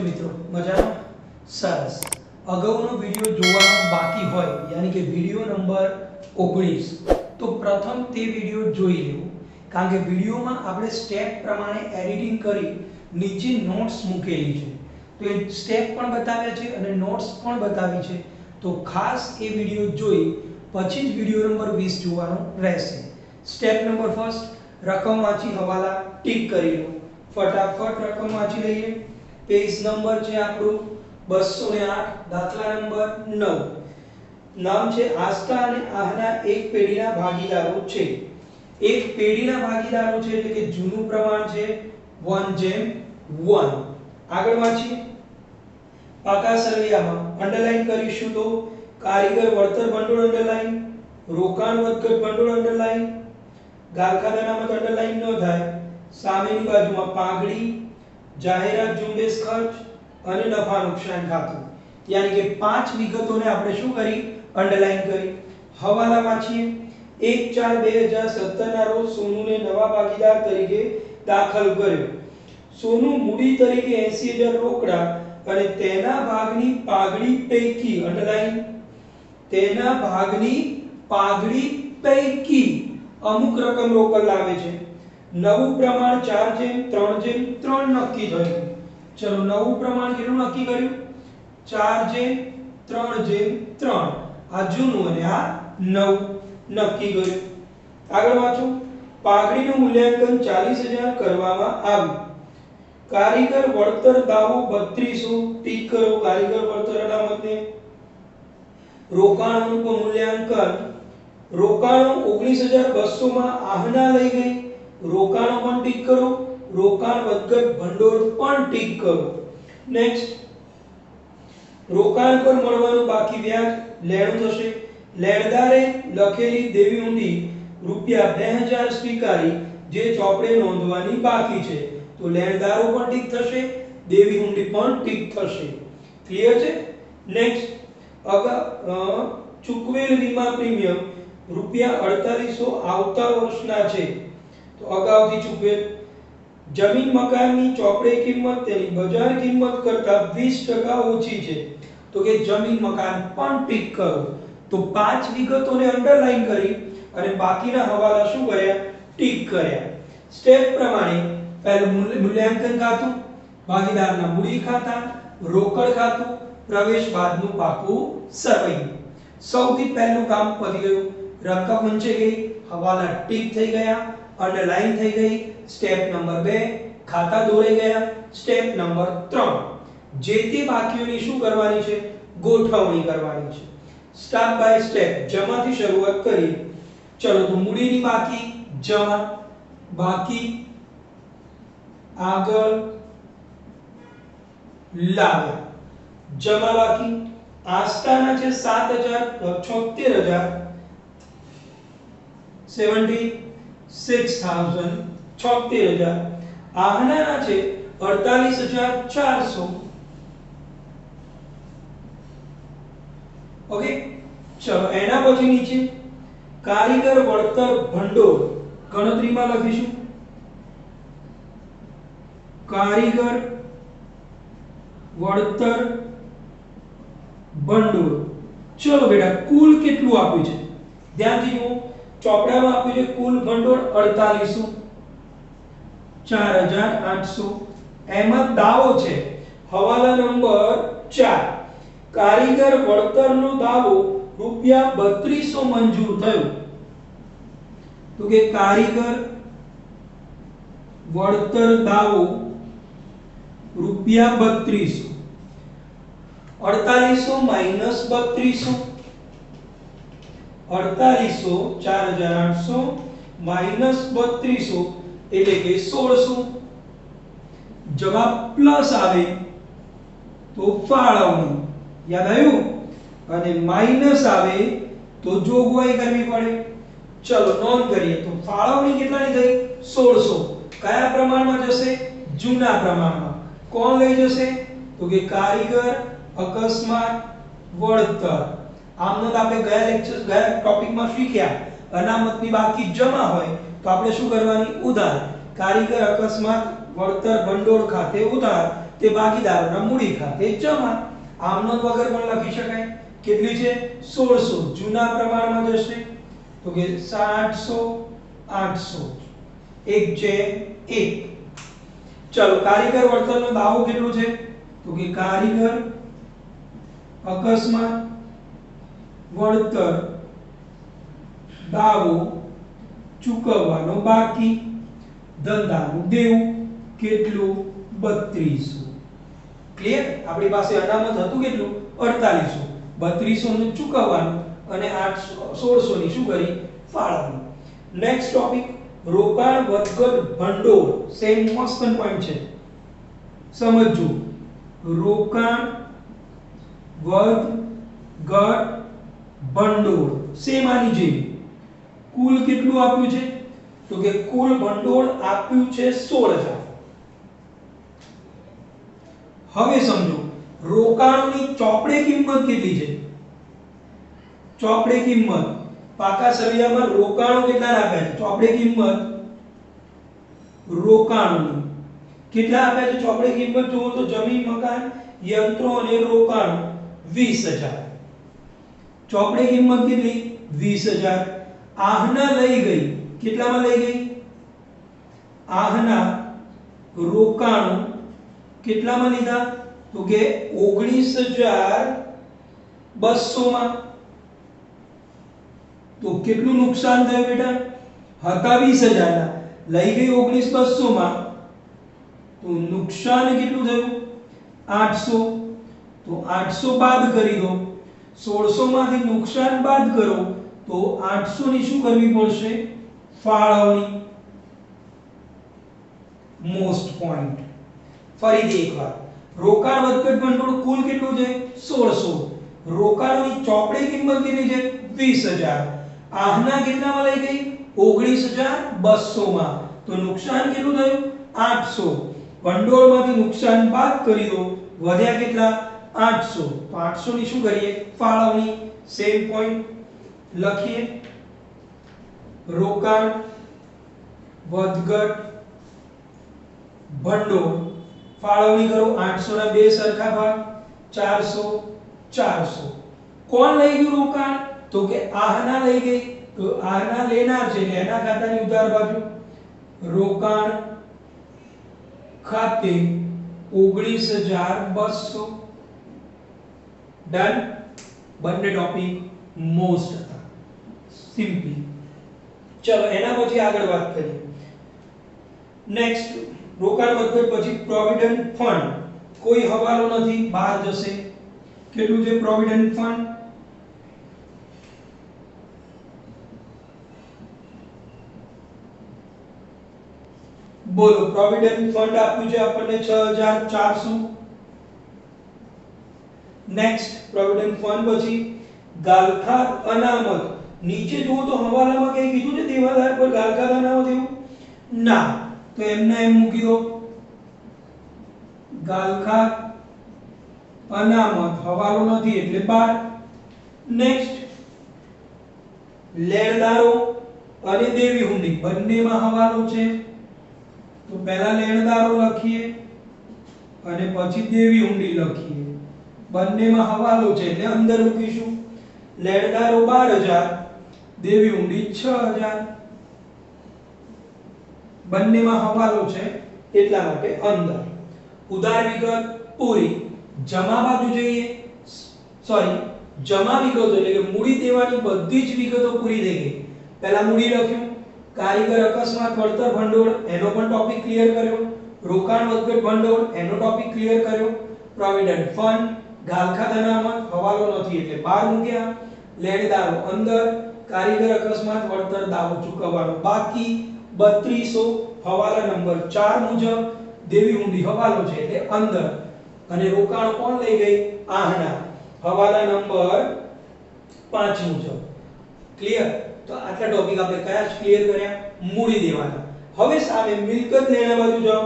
છો મિત્રો? મજામાં? સરસ. અગાઉનો વિડિયો જોવાનો બાકી હોય યાની કે વિડિયો નંબર 19 તો પ્રથમ તે વિડિયો જોઈ લેવો કારણ કે વિડિયોમાં આપણે સ્ટેપ પ્રમાણે એડિટિંગ કરી નીચે નોટ્સ મૂકેલી છે. તો એ સ્ટેપ પણ બતાવ્યા છે અને નોટ્સ પણ બતાવી છે. તો ખાસ એ વિડિયો જોઈ પછી જ વિડિયો નંબર 20 જોવાનો રહેશે. સ્ટેપ નંબર ફર્સ્ટ, રકમ વાંચી હવાલા ટીક કરી લો. ફટાફટ રકમ વાંચી લઈએ. પેજ નંબર છે આપણું 208, દાખલા નંબર 9. નામ છે આસ્થા અને આહના એક પેઢીના ભાગીદારો છે. એક પેઢીના ભાગીદારો છે એટલે કે જૂનું પ્રમાણ છે 1:1. આગળ વાંચીએ. પાકા સરવૈયામાં અંડરલાઈન કરીશું તો કારીગર વળતર ભંડોળ અંડરલાઈન, રોકાણ વધઘટ ભંડોળ અંડરલાઈન, ગાલખાદ અનામત અંડરલાઈન ન થાય. સામેની બાજુમાં પાઘડી, જાહેરાત ઝુંબેશ ખર્ચ અને નફા નુકસાન ખાતું. યાની કે પાંચ વિગતોને આપણે શું કરી? અંડરલાઈન કરી. હવાલા વાંચીએ. 1/4/2017 ના રોજ સોનુને નવા ભાગીદાર તરીકે દાખલ કર્યો. સોનુ મૂડી તરીકે 80000 રોકડા અને તેના ભાગની પાઘડી પૈકી અંડરલાઈન, તેના ભાગની પાઘડી પૈકી અમુક રકમ રોકડ લાવે છે. નવું પ્રમાણ 4:3:3 નક્કી થયું. ચલો નવું પ્રમાણ કેટલું નક્કી કર્યું? 4:3:3. આ જૂનું અને આ નવું નક્કી કર્યું. આગળ વાંચો. પાઘડીનું મૂલ્યાંકન 40000 કરવામાં આવ્યું. કારીગર વળતર દાવો 3200 ટીક કરો. કારીગર વળતર અનામતને. રોકાણોનું મૂલ્યાંકન, રોકાણો 19200 માં આહના લઈ ગઈ. રોકાણો પણ ટીક કરો. રોકાણ વધઘટ ભંડોળ પણ ટીક કરો. નેક્સ્ટ, રોકાણ પર મળવાનું બાકી વ્યાજ લેણું થશે. લેણદારે લખેલી દેવી ઊંડી ₹2000 સ્વીકારી જે ચોપડે નોંધવાની બાકી છે. તો લેણદારો પણ ટીક થશે, દેવી ઊંડી પણ ટીક થશે. ક્લિયર છે? નેક્સ્ટ, ચૂકવેલ વીમા પ્રીમિયમ ₹4800 આવતા વર્ષના છે. તો અગાઉથી ચૂકવેલ. જમીન મકાનની ચોપડે કિંમત તેની બજાર કિંમત કરતાં 20% ઓછી છે. તો કે જમીન મકાન પણ ટીક કરો. તો પાંચ વિગતોને અંડરલાઈન કરી અને બાકીના હવાલા શું કર્યા? ટીક કર્યા. સ્ટેપ પ્રમાણે પહેલું મૂલ્યાંકન ખાતું, ભાગીદારના મૂડી ખાતા, રોકડ ખાતું, પ્રવેશ બાદનું પાકું સરવૈયું. સૌથી પહેલું કામ પતી ગયું. રકમ વંચાઈ ગઈ, હવાલા ટીક થઈ ગયા, અંડરલાઈન થઈ ગઈ. સ્ટેપ નંબર 2, ખાતા દોરાઈ ગયા. સ્ટેપ નંબર 3, જે તે બાકીઓની શું કરવાની છે? ગોઠવણી કરવાની છે. સ્ટેપ બાય સ્ટેપ જમાથી શરૂઆત કરી. ચલો તો મૂડીની બાકી જમા, બાકી આગળ લાવ્યા. જમા બાકી આસ્થાના છે 7,76,000 76,000. આહનાના છે 48,400. ઓકે. ચલો એના પછી નીચે કારીગર વળતર ભંડોળ ગણતરીમાં લખીશું. કારીગર વળતર ભંડોળ. ચલો બેટા, કુલ કેટલું આપ્યું છે? ધ્યાનથી જુઓ. ચોપડામાં આપ્યું છે કુલ ભંડોળ 4800, 4800. એમાં દાવો છે હવાલા નંબર 4. કારીગર વળતરનો દાવો ₹3200 મંજૂર થયો. તો કે કારીગર વળતર દાવો ₹3200. 4800 માઈનસ 3200, 4800 4800 માઈનસ 3200 એટલે કે 1600. જવાબ પ્લસ આવે તો ફાળવણી. યાદ આવ્યું? અને માઈનસ આવે તો જોગવાઈ કરવી પડે. ચલો નોંધ કરીએ તો ફાળવણી કેટલાની થઈ? 1600. કયા પ્રમાણમાં જશે? જૂના પ્રમાણમાં. કોણ લઈ જશે? તો કે કારીગર અકસ્માત વળતર. આમનો આપણે ગયા લેક્ચર ગયા ટોપિકમાં શીખ્યા અનામતની બાકી જમા હોય તો આપણે શું કરવાની? ઉધાર. કારીગર અકસ્માત વળતર ભંડોળ ખાતે ઉધાર તે ભાગીદારોના મૂડી ખાતે જમા. આમ નોંધ વગર પણ લખી શકાય. કેટલી છે? 1600. જૂના પ્રમાણમાં જશે તો કે 700 800 1/1. ચલો કારીગર વળતરનો દાવો કેટલો છે? તો કે કારીગર અકસ્માત વળતર દાવો ચૂકવવાનો બાકી. ધંધાનું દેવું કેટલું? 3200. ક્લિયર? આપણી પાસે અનામત હતું કેટલું? 4800. 3200 નું ચૂકવવાનું અને 1600 ની શું કરી? ફાળવણી. નેક્સ્ટ ટોપિક રોકાણ વધઘટ ભંડોળ. સેમ મસ્ત પોઈન્ટ છે, સમજજો. રોકાણ વધઘટ ભંડોળ સેમ આની જેમ. કુલ કેટલું આપ્યું છે? તો કે કુલ ભંડોળ આપ્યું છે 16000. હવે સમજો રોકાણોની ચોપડે કિંમત કેટલી છે? ચોપડે કિંમત પાકા સળિયામાં રોકાણો કેટલા આપ્યા છે? ચોપડે કિંમત રોકાણોની કેટલા આપ્યા છે? ચોપડે કિંમત જુઓ તો જમીન મકાન યંત્રો અને રોકાણો 20000. ચોપડે કિંમત કેટલી? 20000. આહના લઈ ગઈ. કેટલામાં લઈ ગઈ? આહના રોકાણો કેટલામાં લીધા? તો કે 19200 માં. તો કેટલું નુકસાન થયું બેટા? હતા 20000 ના, લઈ ગઈ 19200 માં, તો નુકસાન કેટલું થયું? 800. તો 800 બાદ કરી દો. 1600 માંથી નુકસાન બાદ કરો તો 800 ની શું કરવી પડશે? ફાળવણી. Most point. ફરીથી એકવાર રોકાણ વધઘટ ભંડોળ કુલ કેટલું છે? 1600. રોકાણોની ચોપડે કિંમત કેટલી છે? 20000. આહના કેટલામાં લઈ ગઈ? 19200 માં. તો નુકસાન કેટલું થયું? 800. ભંડોળમાંથી નુકસાન બાદ કરી દો, વધ્યા કેટલા? 800. તો 800 ની શું કરીએ? ફાળવણી. સેમ પોઈન્ટ લખીએ. રોકાણ વધઘટ ભંડોળ ફાળવણી કરો. 800 ના બે સરખા ભાગ 400 400. કોણ લઈ ગયું રોકાણ? તો કે આહના લઈ ગઈ. તો આહના લેનાર છે એટલે એના ખાતાની ઉધાર બાજુ રોકાણ ખાતે 19200. ડન. બંને ટોપિક મોસ્ટ હતા, સિમ્પલી. ચલો એના પછી આગળ વાત કરીએ. નેક્સ્ટ રોકાણ વધઘટ પછી પ્રોવિડન્ટ ફંડ. કોઈ હવાલો નથી, બહાર જશે. કેટલું છે પ્રોવિડન્ટ ફંડ? બોલો. પ્રોવિડન્ટ ફંડ આપ્યું છે આપણને 6400. નેક્સ્ટ પ્રોવિડન્ટ ફંડ પછી ગાલખાત અનામત. નીચે જુઓ તો હવાલામાં કઈ કીધું છે દેવાદાર પર ગાલખાત અનામત એવું? ના. તો એમને એમ મૂકી દો. ગાલખાત અનામત હવાલો નથી એટલે 12. નેક્સ્ટ લેણદારો અને દેવી હુંડી બંનેમાં હવાલો છે. તો પહેલા લેણદારો લખીએ અને પછી દેવી હુંડી લખીએ. બંનેમાં હવાલો છે એટલે અંદર મૂકીશું. લેણદારો 12000, દેવી હુંડી 6000. બંનેમાં હવાલો છે એટલા માટે અંદર. ઉધાર વિગત પૂરી. જમા બાજુ જોઈએ. સોરી, જમા વિગતો એટલે કે મૂડી દેવાની બધી જ વિગતો પૂરી થઈ ગઈ. પહેલા મૂડી લખ્યું. કારીગર અકસ્માત વળતર ભંડોળ એનો પણ ટોપિક ક્લિયર કર્યો. રોકાણ વધઘટ ભંડોળ એનો ટોપિક ક્લિયર કર્યો. પ્રોવિડન્ટ ફંડ, ગાલખાત અનામત હવાલો નથી એટલે 12 મૂક્યા. લેણદારો અંદર, કારીગર અકસ્માત વળતર દાવો ચૂકવવાનો બાકી 3200 હવાલા નંબર 4 મુજબ. દેવી હુંડી હવાલો છે એટલે અંદર. અને રોકાણ કોણ લઈ ગઈ? આહના હવાલા નંબર 5 મુજબ. ક્લિયર? તો આટલા ટોપિક આપણે કયા ક્લિયર કર્યા? મૂડી દેવાના. હવે સામે મિલકત લેણા બાજુ જાઓ.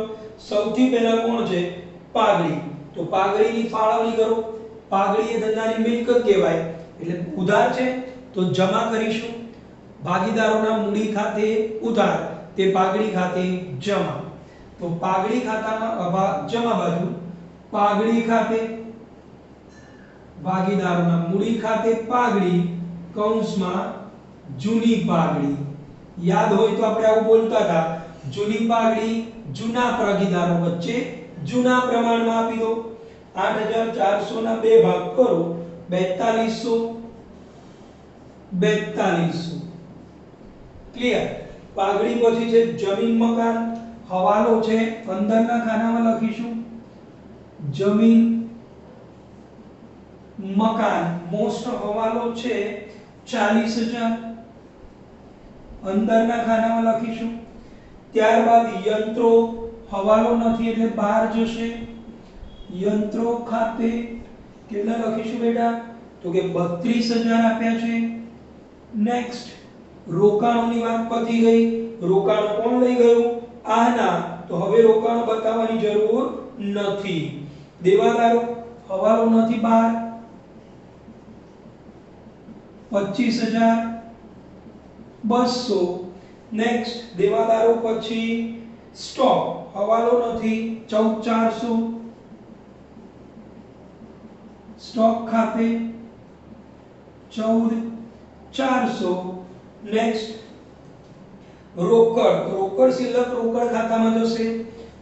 સૌથી પહેલા કોણ છે? પાઘડી. તો પાઘડીની ફાળવણી કરો. પાઘડી એ ધંધાની મિલકત કહેવાય એટલે ઉધાર છે તો જમા કરીશું. ભાગીદારોના મૂડી ખાતે ઉધાર, તે પાઘડી ખાતે જમા. તો પાઘડી ખાતામાં જમા બાજુ પાઘડી ખાતે, ભાગીદારોના મૂડી ખાતે પાઘડી કૌંસમાં જૂની પાઘડી. યાદ હોય તો આપણે આવું બોલતા હતા, જૂની પાઘડી જૂના ભાગીદારો વચ્ચે જૂના પ્રમાણમાં આપી દો. 8400 ના બે ભાગ કરો 4200 4200. ક્લિયર? પાઘડી પછી છે જમીન મકાન. હવાલો છે અંદરના ખાનામાં લખીશું જમીન મકાન. મોસ્ટ હવાલો છે 40000 અંદરના ખાનામાં લખીશું. ત્યારબાદ યંત્રો, હવાલો નથી એટલે બહાર જશે. યંત્રો ખાતે કેટલા લખીશું બેટા? તો કે 32000 આપ્યા છે. નેક્સ્ટ રોકાણોની વાત પતી ગઈ. રોકાણ કોણ લઈ ગયું? આના. તો હવે રોકાણ બતાવવાની જરૂર નથી. દેવાદારો, હવાલો નથી બહાર 25200. નેક્સ્ટ દેવાદારો પછી સ્ટોક, હવાલો નથી 14400. સ્ટોક ખાતે 14400. નેક્સ્ટ રોકડ, રોકડ શિલ્લક રોકડ ખાતામાં જશે.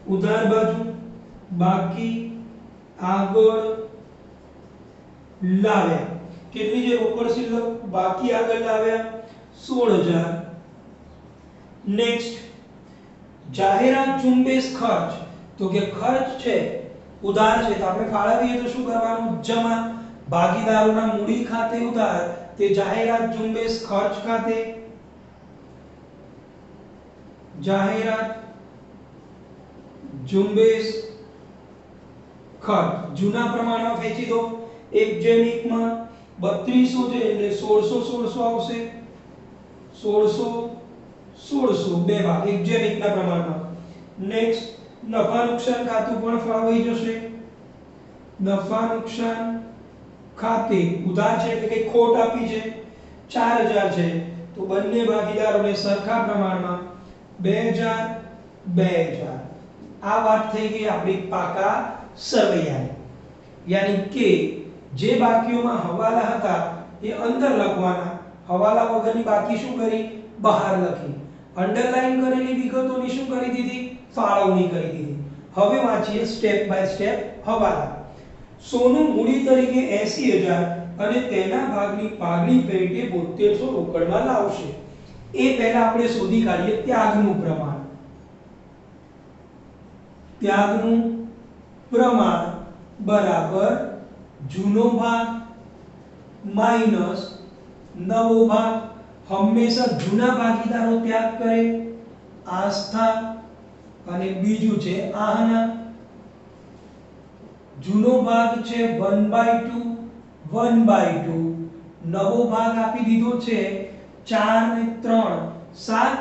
ઉધાર બાજુ બાકી આગળ લાવ્યા. કેટલી છે રોકડ શિલ્લક? બાકી આગળ લાવ્યા 16000. નેક્સ્ટ જાહેરાત ઝુંબેશ ખર્ચ. તો કે ખર્ચ છે ઉધાર છે તો આપણે ફાળવીએ તો શું કરવાનું? જમા. ભાગીદારોના મૂડી ખાતે ઉધાર, તે જાહેરાત ઝુંબેશ ખર્ચ ખાતે. જાહેરાત ઝુંબેશ ખર્ચ જૂના પ્રમાણમાં ફેંચી દો. 1:1 માં 3200 છે એટલે 1600 આવશે. 1600 બે ભાગ 1:1 ના પ્રમાણમાં. નેક્સ્ટ નફા નુકસાન ખાતું પણ ફાળવાઈ જશે. નફા નુકસાન ખાતે ઉધાર છે એટલે કે ખોટ આપી છે 4000 છે તો બંને ભાગીદારોને સરખા પ્રમાણમાં 2000 2000. આ વાત થઈ ગઈ આપણી પાકા સરવૈયાની. યાની કે જે બાકીઓમાં હવાલા હતા એ અંદર લખવાના, હવાલા વગરની બાકી શું કરી? બહાર લખી. અંડરલાઈન કરેલી વિગતોની શું કરી દીધી? ફાળવણી કરી દીધી. હવે વાંચીએ સ્ટેપ બાય સ્ટેપ હવાલા. સોનું મૂડી તરીકે 80000 અને તેના ભાગની પાઘડી પેટે 7200 રોકડમાં લાવશે. એ પહેલા આપણે શોધી કાઢીએ ત્યાગનું પ્રમાણ. ત્યાગનું પ્રમાણ બરાબર જૂનો ભાગ માઈનસ નવો ભાગ. હંમેશા જૂના ભાગીદારો ત્યાગ કરે. આસ્થા અને બીજું છે આહના. જૂનો ભાગ છે 1/2 1/2. નવો ભાગ આપી દીધો છે 4 ને 3 7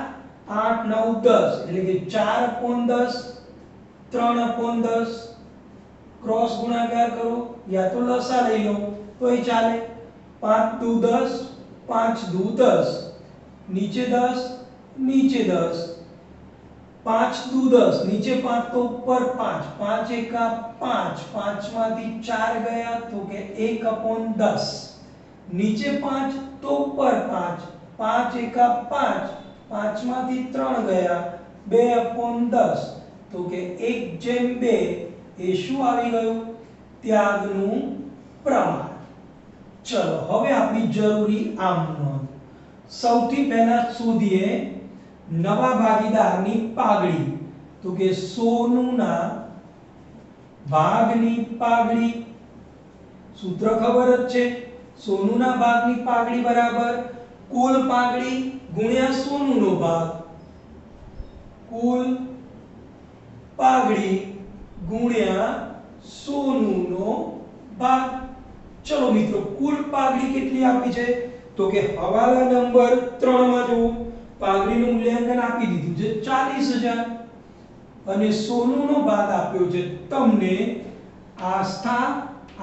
8 9 10 એટલે કે 4/10 3/10. ક્રોસ ગુણાકાર કરો યા તો લસા લઈ લો તોય ચાલે. 5 દુ 10 5 દુ 10 નીચે 10 નીચે 10 5 દુ 10 નીચે 5 તો ઉપર 5 5 એકા 5 5 માંથી 4 ગયા તો કે 1/10 નીચે 5 તો ઉપર 5 5 એકા 5 5 માંથી 3 ગયા 2/10 તો કે 1/2 એ શું આવી ગયું? ત્યાગનું પ્રમાણ. ચલો હવે આપણી જરૂરી આમ નોંધ. સૌથી પહેલા શોધીએ નવા ભાગીદારની પાઘડી. તો કે સોનુના ભાગની પાઘડી. સૂત્ર ખબર જ છે. સોનુના ભાગની પાઘડી બરાબર કુલ પાઘડી ગુણ્યા સોનુનો ભાગ. કુલ પાઘડી ગુણ્યા સોનુનો ભાગ. ચલો મિત્રો કુલ પાઘડી કેટલી આપી છે? તો કે હવાલા નંબર 3 માં જો પાઘડીનું મૂલ્યાંકન આપી દીધું છે 40000 અને સોનુનો ભાગ આપ્યો છે તમને આસ્થા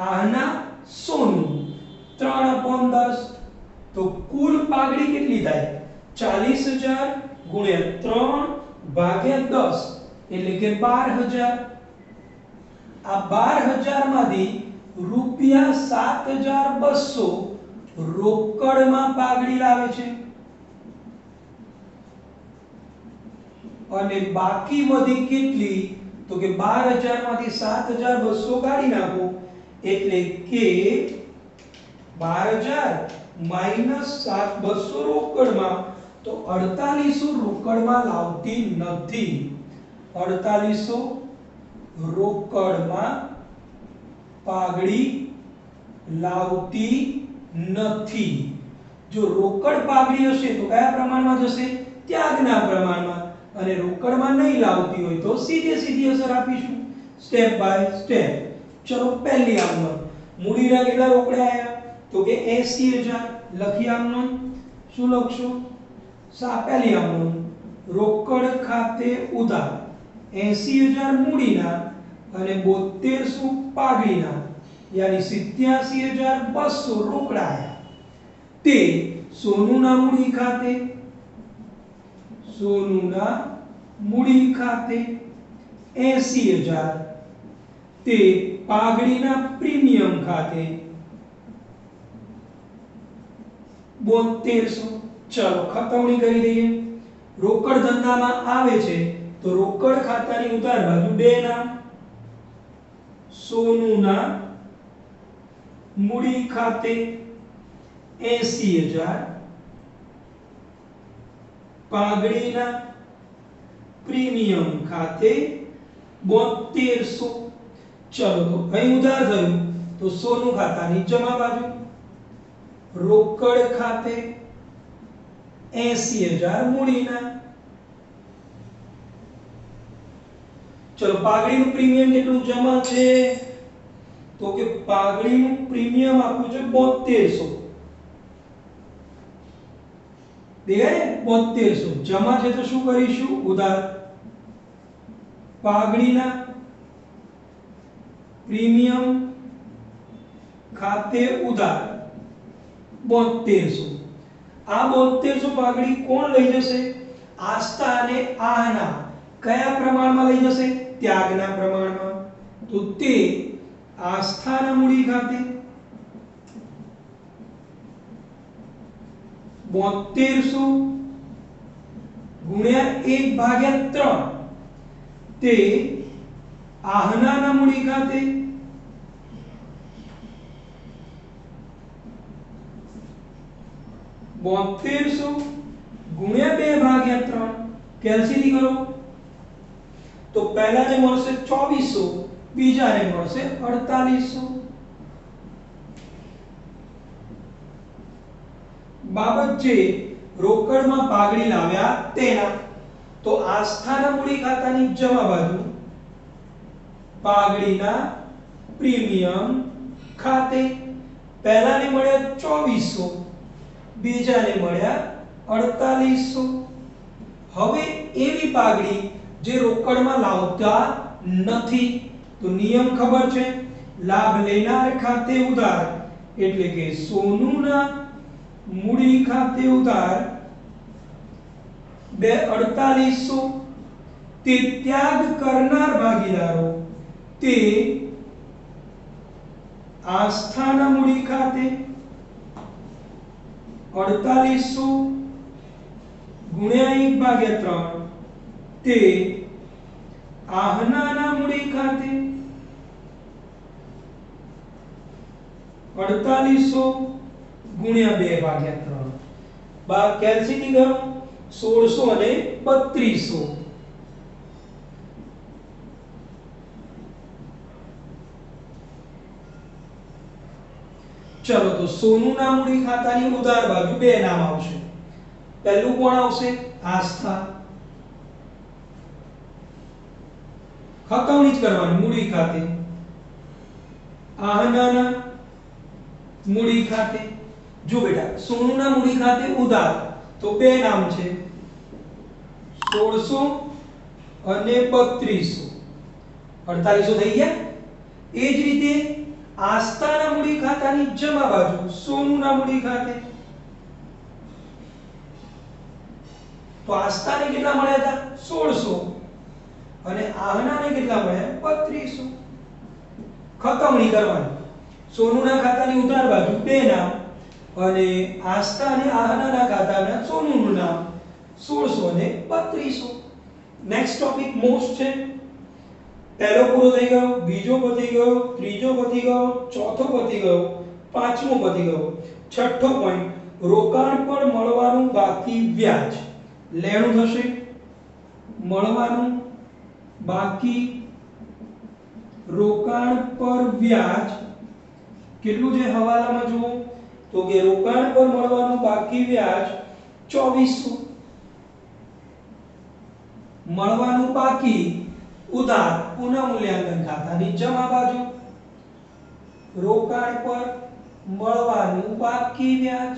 આહના સોનું 3/10. તો કુલ પાઘડી કેટલી થાય? 40000 ગુણ્યા 3 ભાગ્યા 10 એટલે કે 12000. આ 12,000 માંથી રૂપિયા 7,200 રોકડમાં પાઘડી લાવે છે અને બાકી વધી કેટલી તો કે 12,000 માંથી 7,200 કાઢી નાખો એટલે કે 12,000 માઈનસ 7,200 રોકડમાં તો 4800 રોકડમાં લાવતી નથી 4800 રોકડમાં પાઘડી લાવતી નથી જો રોકડ પાઘડી હશે તો કયા પ્રમાણમાં જશે ત્યાગના પ્રમાણમાં અને રોકડમાં નહીં લાવતી હોય તો સીધી અસર આપીશું સ્ટેપ બાય સ્ટેપ ચલો પહેલી આમનો મૂડીના કેટલા રોકડા આયા તો કે 80000 લખી આમનો શું લખશો પહેલી આમનો રોકડ ખાતે ઉધાર 80000 મૂડીના અને 7200 પાઘડીના યાની 87200 રોકડા આયા તે સોનુના મૂડી ખાતે $80,000 તે પાઘડીના પ્રીમિયમ ખાતે 7200 ચલો ખતવણી કરી દઈએ રોકડ ધંધામાં આવે છે તો રોકડ ખાતાની ઉધાર બાજુ બે નામ સોનુના મૂડી ખાતે 80000 પાઘડીના પ્રીમિયમ ખાતે 7200 ચલો તો અહીં ઉધાર થયું તો સોનું ખાતાની જમા બાજુ રોકડ ખાતે 80000 મૂડીના ચલો પાઘડીનું પ્રીમિયમ કેટલું જમા છે તો કે પાઘડીનું પ્રીમિયમ આપ્યું છે 7200 દેખાય 7200 જમા છે તો શું કરીશું ઉધાર પાઘડીના પ્રીમિયમ ખાતે ઉધાર 7200 આ 7200 પાઘડી કોણ લઈ જશે આસ્થા અને આહના કયા પ્રમાણમાં લઈ જશે ત્યાગના પ્રમાણમાં તો તે આસ્થાના મૂડી ખાતે 7200 ગુણ્યા 1/3 તે આહનાના મૂડી ખાતે 7200 ગુણ્યા 2/3 કેલ્સીથી કરો તો પહેલાને મળશે 2400 બીજાને મળશે 4800 બાબત જે રોકડમાં પાઘડી લાવ્યા તેના તો આસ્થાના મૂડી ખાતાની જમા બાજુ પાઘડીના પ્રીમિયમ ખાતે પહેલાને મળ્યા 2400 બીજાને મળ્યા 4800 હવે એવી પાઘડી જે રોકડમાં લાવતા નથી તો નિયમ ખબર છે લાભ લેનાર ખાતે ઉધાર એટલે કે સોનુના મૂડી ખાતે ઉધાર 4800 તે ત્યાગ કરનાર ભાગીદારો તે આસ્થાના મૂડી ખાતે 4800 ગુણ્યા 1/3 તે આહનાના મૂડી ખાતે 4800 ગુણ્યા 2/3 બા કેલ્સીટી કરો 1600 અને 3200 ચલો તો સોનુના મૂડી ખાતાની ઉધાર બાજુ બે નામ આવશે પહેલું કોણ આવશે આસ્થા ખતવણી જ કરવાની મૂડી ખાતે આહનાના મૂડી ખાતે જો બેટા સોનુના મૂડી ખાતે ઉધાર તો બે નામ છે 1600 અને 3200 4800 થઈ ગયા એ જ રીતે આસ્થાના મૂડી ખાતાની જમા બાજુ સોનુના મૂડી ખાતે તો આસ્થાને કેટલા મળ્યા હતા 1600 અને આહનાને કેટલા મળ્યા 3200 ખતમણી કરવાની. સોનુના ખાતાની ઉધાર બાજુ બે નામ અને આસ્થા અને આહનાના ખાતાના સોનુનું નામ 1600 ને 3200. નેક્સ્ટ ટોપિક મોસ્ટ છે. પહેલો પૂરો થઈ ગયો, બીજો પતી ગયો, ત્રીજો પતી ગયો, ચોથો પતી ગયો, પાંચમો પતી ગયો. છઠ્ઠો પોઈન્ટ, રોકાણ પર મળવાનું બાકી વ્યાજ. લેણું થશે મળવાનું બાકી રોકાણ પર વ્યાજ કેટલું છે હવાલામાં જુઓ તો કે રોકાણ પર મળવાનું બાકી વ્યાજ 2400. મળવાનું બાકી ઉધાર પુનઃમૂલ્યાંકન ખાતાની જમા બાજુ. રોકાણ પર મળવાનું બાકી વ્યાજ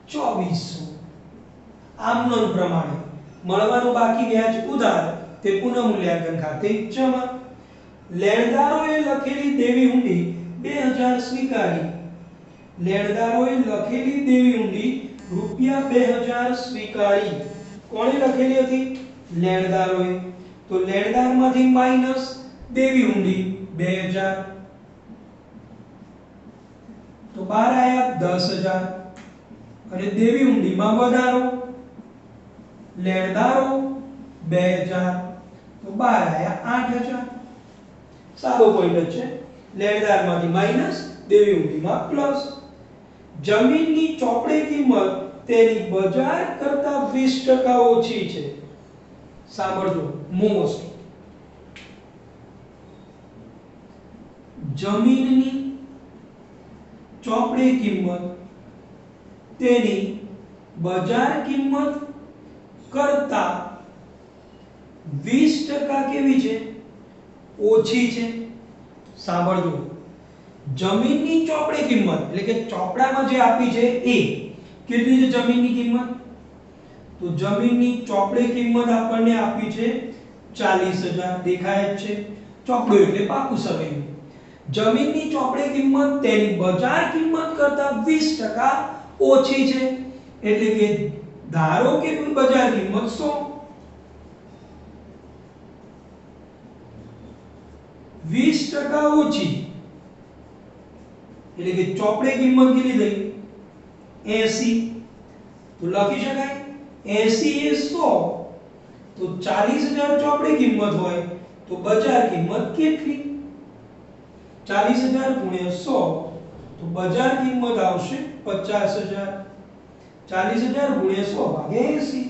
2400. આમ નોંધ પ્રમાણે મળવાનું બાકી વ્યાજ ઉધાર તે પુનઃમૂલ્યાંકન ખાતે જમા. લેણદારોએ લખેલી દેવી હુંડી 2000 સ્વીકારી. લેણદારોએ લખેલી દેવી હુંડી રૂપિયા 2000 સ્વીકારી. કોણે લખેલી હતી? લેણદારોએ. તો લેણદારમાંથી માઈનસ દેવી હુંડી 2000 તો બહાર આયા 10000 અને દેવી હુંડીમાં વધારો લેણદારો 2000 તો બહાર આયા 8000. સાદો પોઈન્ટ છે. લેણદારમાંથી માઈનસ દેવી હુંડીમાં પ્લસ. જમીનની ચોપડે કિંમત તેની બજાર કરતા 20% ઓછી છે. સાંભળજો મોસ્ટ. જમીનની ચોપડે કિંમત તેની બજાર કિંમત કરતા 20% કેવી છે? ઓછી છે. સાંભળજો. જમીનની ચોપડે કિંમત એટલે કે ચોપડામાં જે આપી છે એ કેટલી છે જમીનની કિંમત? તો જમીનની ચોપડે કિંમત આપણને આપી છે 40000. દેખાય જ છે. ચોપડું એટલે પાકું સરવૈયું. જમીનની ચોપડે કિંમત તેની બજાર કિંમત કરતા 20% ઓછી છે. એટલે કે ધારો કે બજાર કિંમત 100, 20% ઓછી એટલે કે ચોપડે કિંમત કેટલી થઈ? 80. તો લખી શકાય 80 એ 100 તો 40000 ચોપડે કિંમત હોય તો બજાર કિંમત કેટલી? 40000 ગુણ્યા 100 તો બજાર કિંમત આવશે 50000. 40000 ગુણ્યા 100 ભાગ્યા 80.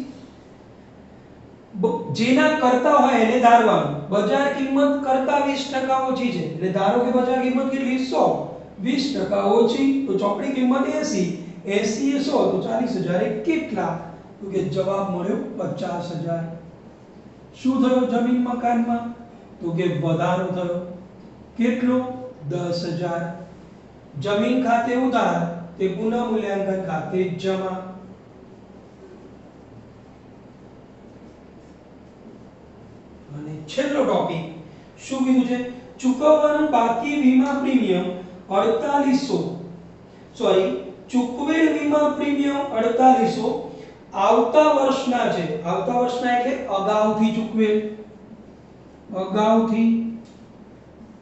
જેના કરતા હોય એને ધારવાનું. બજાર કિંમત કરતા 20% ઓછી છે એટલે ધારો કે બજાર કિંમત કેટલી? 100. 20% ઓછી તો ચોપડી કિંમત 80. 80 એ 100 તો 40000 એ કેટલા? તો કે જવાબ મળ્યો 50000. શું થયો જમીન મકાનમાં? તો કે વધારો થયો. કેટલો? 10000. જમીન ખાતે ઉધાર તે પુનઃમૂલ્યાંકન ખાતે જમા. અને છેલ્લો ટોપિક શું કીધું છે? ચૂકવવાનું બાકી વીમા પ્રીમિયમ 4800 ચૂકવેલ વીમા પ્રીમિયમ 4800 આવતા વર્ષના છે. આવતા વર્ષના એટલે અગાઉથી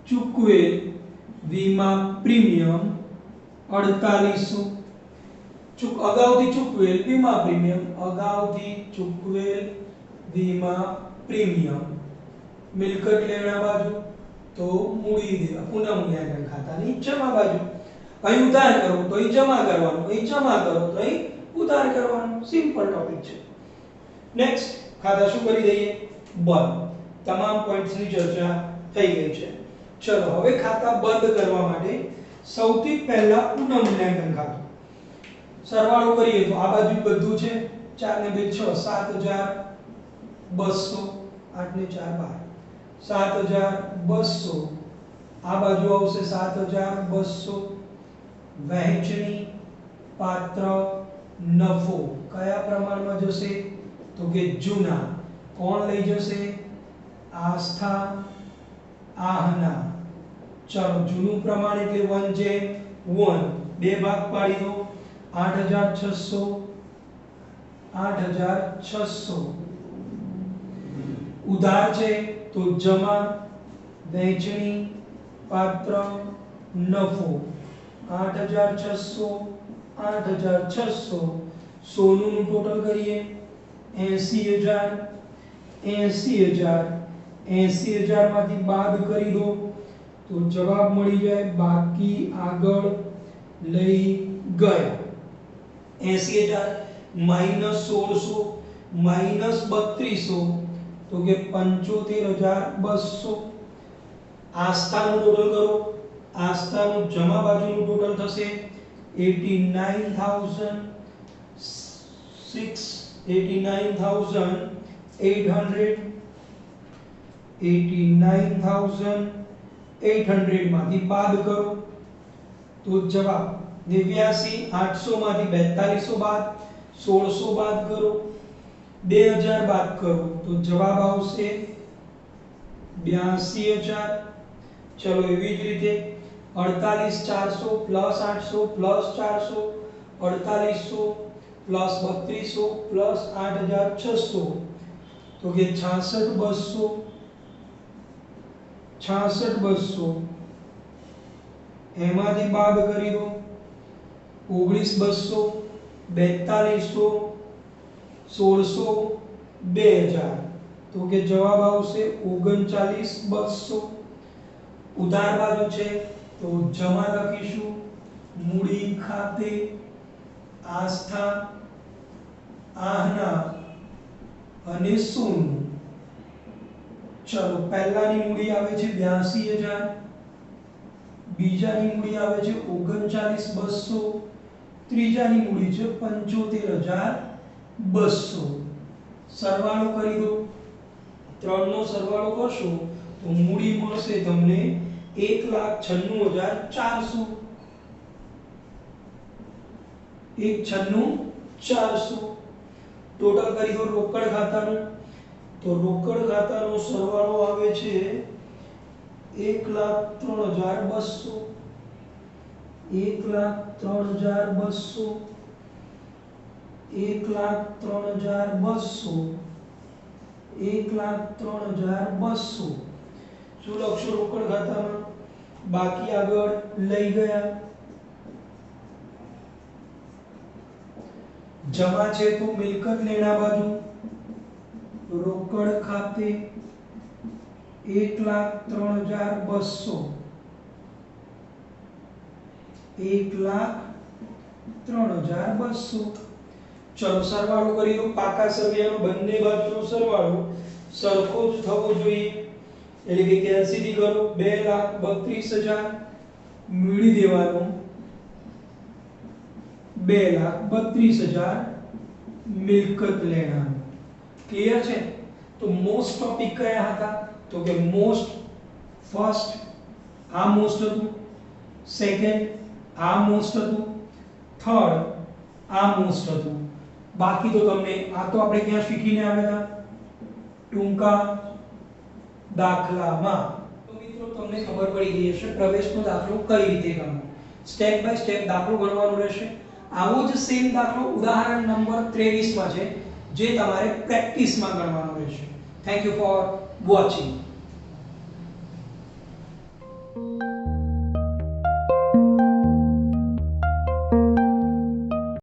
ચૂકવેલ વીમા પ્રીમિયમ 4800. અગાઉથી ચૂકવેલ વીમા પ્રીમિયમ મિલકત લેણા બાજુ તો મૂડી દેવા પુનઃમૂલ્યાંકન ખાતાની જમા બાજુ. અહીં ઉધાર કરો તો અહીં જમા કરવાનું, અહીં જમા કરો તો અહીં ઉધાર કરવાનું. સિમ્પલ ટોપિક છે. નેક્સ્ટ ખાતા શું કરી દઈએ? બંધ. તમામ પોઈન્ટ્સની ચર્ચા થઈ ગઈ છે. ચલો હવે ખાતા બંધ કરવા માટે સૌથી પહેલા પુનઃમૂલ્યાંકન ખાતું. સરવાળો કરીએ તો આ બાજુ બધું છે 4 ને 2 6 7200 8 ને 4 12 7200. આ બાજુ આવશે 7200. વહેંચણી પાત્ર નફો કયા પ્રમાણમાં જશે? તો કે જૂના. કોણ લઈ જશે? આસ્થા આહના. ચલો જૂનું પ્રમાણ એટલે 1/1 બે ભાગ પાડી દો. 8600 ઉધાર છે તો જમા. વહેંચણી પાત્ર નફો 8600 8600 સોનુંનું ટોટલ કરીએ 80000 80000 80000 માંથી બાદ કરી દો તો જવાબ મળી જાય બાકી આગળ લઈ ગયા 80000 માઈનસ 1600 માઈનસ 3200 તો કે 75200 આસ્થાનું ટોટલ કરો આસ્થાનું જમા બાજુનું ટોટલ થશે 89800 માંથી બાદ કરો તો જવાબ 89 800 માંથી 4200 બાદ 1600 બાદ કરો 2000 બાદ કરો તો જવાબ આવશે 82000 ચલો એવી જ રીતે 48400 પ્લસ 800 પ્લસ 400 4800 પ્લસ 3200 પ્લસ 8600 તો કે 66200 66200 એમાંથી બાદ કરી દો 19200 4200 1600 2000 તો કે જવાબ આવશે 39200 ઉધાર બાજુ છે તો જમા લખીશું મૂડી ખાતે આસ્થા આહના અને સોનું ચલો પહેલાની મૂડી આવે છે 82000 બીજાની મૂડી આવે છે 39200 ત્રીજાની મૂડી છે 75200 સરવાળો કરી દો ત્રણનો સરવાળો કરશો તો મૂડી મળશે તમને 196400 196,400 ટોટલ કરી દો રોકડ ખાતાનું તો રોકડ ખાતાનો સરવાળો આવે છે 1,03,200 1,03,200 1,03,200 1,03,200 શું લખશો રોકડ ખાતામાં બાકી આગળ લઈ ગયા જમા છે તો મિલકત લેણા બાજુ રોકડ ખાતે 1,03,200 1,03,200 ચલો સરવાળો કરી દો પાકા સરવાળો બંને બાજુનો સરવાળો સરખો જ થવો જોઈએ એટલે કે કેન્સલ કરો 2,32,000 મેળવી દેવાનો 2,32,000 મિલકત લેણા ક્લિયર છે તો મોસ્ટ ટોપિક કયા હતા તો કે મોસ્ટ ફર્સ્ટ આ મોસ્ટ હતું સેકન્ડ આ મોસ્ટ હતું થર્ડ આ મોસ્ટ હતું બાકી તો તમને આ તો આપણે ક્યાં શીખીને આવ્યા હતા ટૂંકા દાખલામાં તો મિત્રો તમને ખબર પડી ગઈ હશે પ્રવેશનો દાખલો કઈ રીતે ગણવો સ્ટેપ બાય સ્ટેપ દાખલો ગણવાનો રહેશે આવો જ સેમ દાખલો ઉદાહરણ નંબર 23 માં છે જે તમારે પ્રેક્ટિસમાં ગણવાનો રહેશે થેન્ક યુ ફોર વોચિંગ